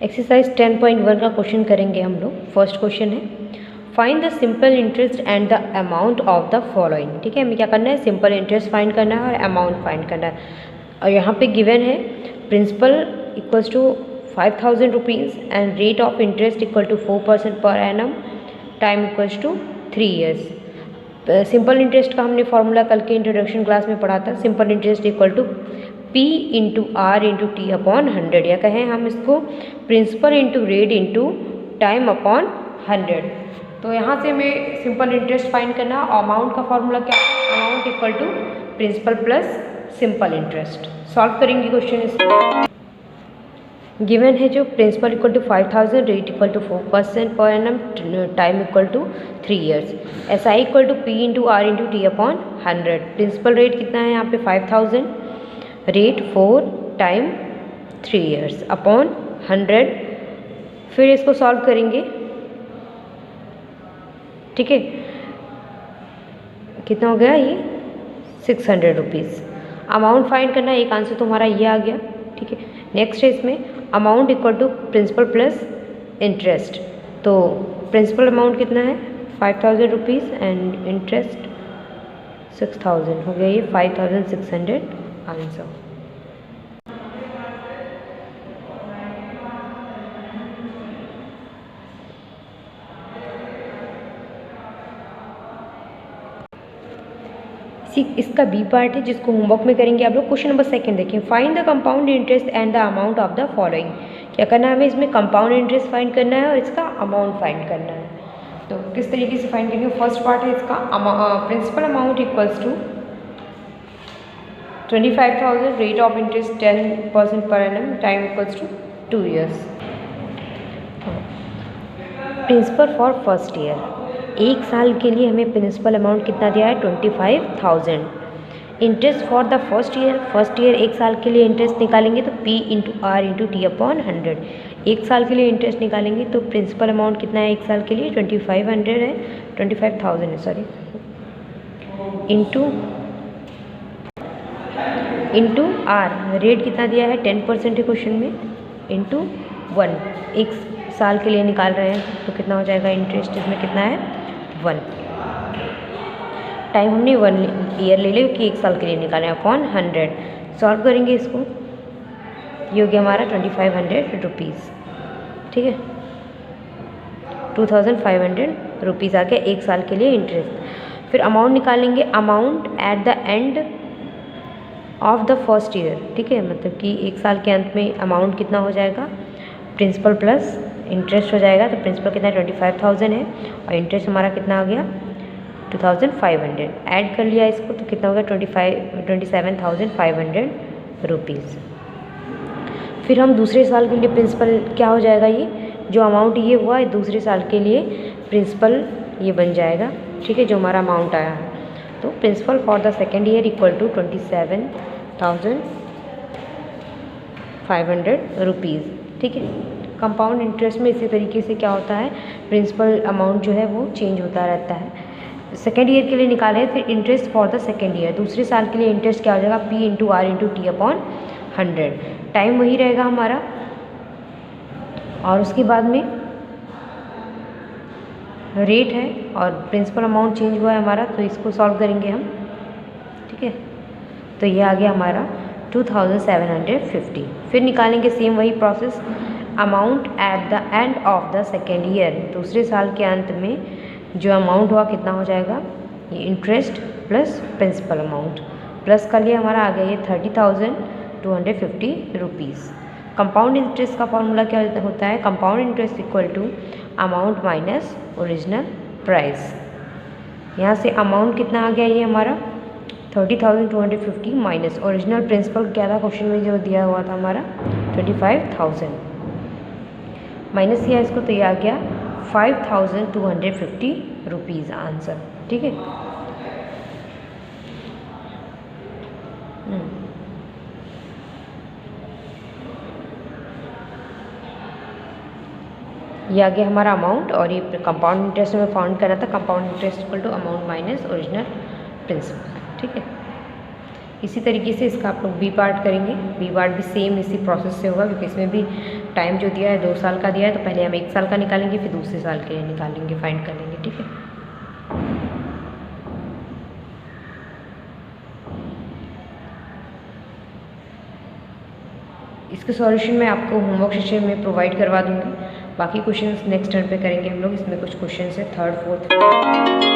Exercise 10.1 का question करेंगे हम लोग। फर्स्ट क्वेश्चन है find the simple interest and the amount of the following. ठीक है, हमें क्या करना है, सिंपल इंटरेस्ट फाइंड करना है और अमाउंट फाइंड करना है। और यहाँ पे गिवन है principal equals to 5000 rupees and rate of interest equal to 4% per annum, time equals to 3 years. Simple interest का हमने फॉर्मूला कल के इंट्रोडक्शन क्लास में पढ़ा था। Simple interest equal to P into R into T upon 100, या कहें हम इसको principal into rate into time upon 100। तो यहाँ से हमें सिंपल इंटरेस्ट फाइंड करना। अमाउंट का फॉर्मूला क्या है, amount equal to principal plus simple interest. Solve करेंगे क्वेश्चन इसको। गिवन है जो principal equal to 5000, rate equal to 4% per annum, time equal to 3 years. S I equal to P into R into T upon 100। Principal rate कितना है यहाँ पे 5000, rate 4, time 3 years upon 100। फिर इसको सॉल्व करेंगे। ठीक है, कितना हो गया ये 600 रुपीज़। अमाउंट फाइंड करना, एक आंसर तो हमारा ये आ गया। ठीक है, नेक्स्ट है इसमें amount equal to principal plus interest. तो प्रिंसिपल अमाउंट कितना है 5000 रुपीज़ एंड इंटरेस्ट 6000, हो गया ये 5600 आंसर। इसका बी पार्ट है जिसको होमवर्क में करेंगे आप लोग। क्वेश्चन नंबर सेकंड देखें, find the compound interest and the amount of the following. क्या करना है हमें, इसमें कंपाउंड इंटरेस्ट फाइंड करना है और इसका अमाउंट फाइंड करना है। तो किस तरीके से फाइंड करेंगे, फर्स्ट पार्ट है इसका principal amount equals to 25,000, rate of interest 10% per annum, time equals to 2 years. Principal for first year, एक साल के लिए हमें प्रिंसिपल अमाउंट कितना दिया है 25,000। Interest for the first year एक साल के लिए इंटरेस्ट निकालेंगे तो P into R into T upon 100। एक साल के लिए इंटरेस्ट निकालेंगे तो प्रिंसिपल अमाउंट कितना है एक साल के लिए 2500 है, 25,000 है सॉरी, इंटू आर, रेट कितना दिया है 10% है क्वेश्चन में, इंटू 1। एक साल के लिए निकाल रहे हैं तो कितना हो जाएगा इंटरेस्ट इसमें कितना है 1। टाइम हमने 1 ईयर ले लिया क्योंकि एक साल के लिए निकालें, अपॉन 100। सॉल्व करेंगे इसको, ये हो गया हमारा 2500 रुपीज़। ठीक है, 2500 रुपीज़ आ गया एक साल के लिए इंटरेस्ट। फिर अमाउंट निकालेंगे, amount at the end of the first year. ठीक है, मतलब कि एक साल के अंत में अमाउंट कितना हो जाएगा, प्रिंसिपल प्लस इंटरेस्ट हो जाएगा। तो प्रिंसिपल कितना 25,000 है और इंटरेस्ट हमारा कितना आ गया 2500। ऐड कर लिया इसको तो कितना हो गया 27,500 रुपीज़। फिर हम दूसरे साल के लिए प्रिंसिपल क्या हो जाएगा, ये जो अमाउंट ये हुआ है दूसरे साल के लिए प्रिंसिपल ये बन जाएगा। ठीक है, जो हमारा अमाउंट आया है। तो principal for the second year equal to 27,500 rupees. ठीक है, कंपाउंड इंटरेस्ट में इसी तरीके से क्या होता है, प्रिंसिपल अमाउंट जो है वो चेंज होता रहता है। सेकेंड ईयर के लिए निकाले, फिर interest for the second year, दूसरे साल के लिए इंटरेस्ट क्या हो जाएगा P into R into T upon 100। Time वही रहेगा हमारा, और उसके बाद में रेट है और प्रिंसिपल अमाउंट चेंज हुआ है हमारा, तो इसको सॉल्व करेंगे हम। ठीक है, तो ये आ गया हमारा 2750। फिर निकालेंगे सेम वही process, amount at the end of the second year, दूसरे साल के अंत में जो अमाउंट हुआ कितना हो जाएगा, ये interest plus principal amount plus कर लिया हमारा आ गया ये 30,250 रुपीज़। कंपाउंड इंटरेस्ट का फॉर्मूला क्या होता है, compound interest equal to amount minus original price. यहाँ से अमाउंट कितना आ गया ये हमारा 30,250 माइनस ओरिजिनल प्रिंसिपल क्या था क्वेश्चन में जो दिया हुआ था हमारा 25,000, माइनस किया इसको तो ये आ गया 5,250 रुपीज़ आंसर। ठीक है, ये आ गया हमारा अमाउंट, और ये कंपाउंड इंटरेस्ट में फाउंड करना था, compound interest equal to amount minus original principal. ठीक है, इसी तरीके से इसका आप लोग बी पार्ट करेंगे। बी पार्ट भी सेम इसी प्रोसेस से होगा, क्योंकि इसमें भी टाइम जो दिया है 2 साल का दिया है, तो पहले हम 1 साल का निकालेंगे, फिर दूसरे साल के लिए निकालेंगे, फाइंड कर लेंगे। ठीक है, इसके सॉल्यूशन मैं आपको होमवर्क सेशन में प्रोवाइड करवा दूँगी। बाकी क्वेश्चंस नेक्स्ट टर्न पे करेंगे हम लोग। इसमें कुछ क्वेश्चंस है 3rd 4th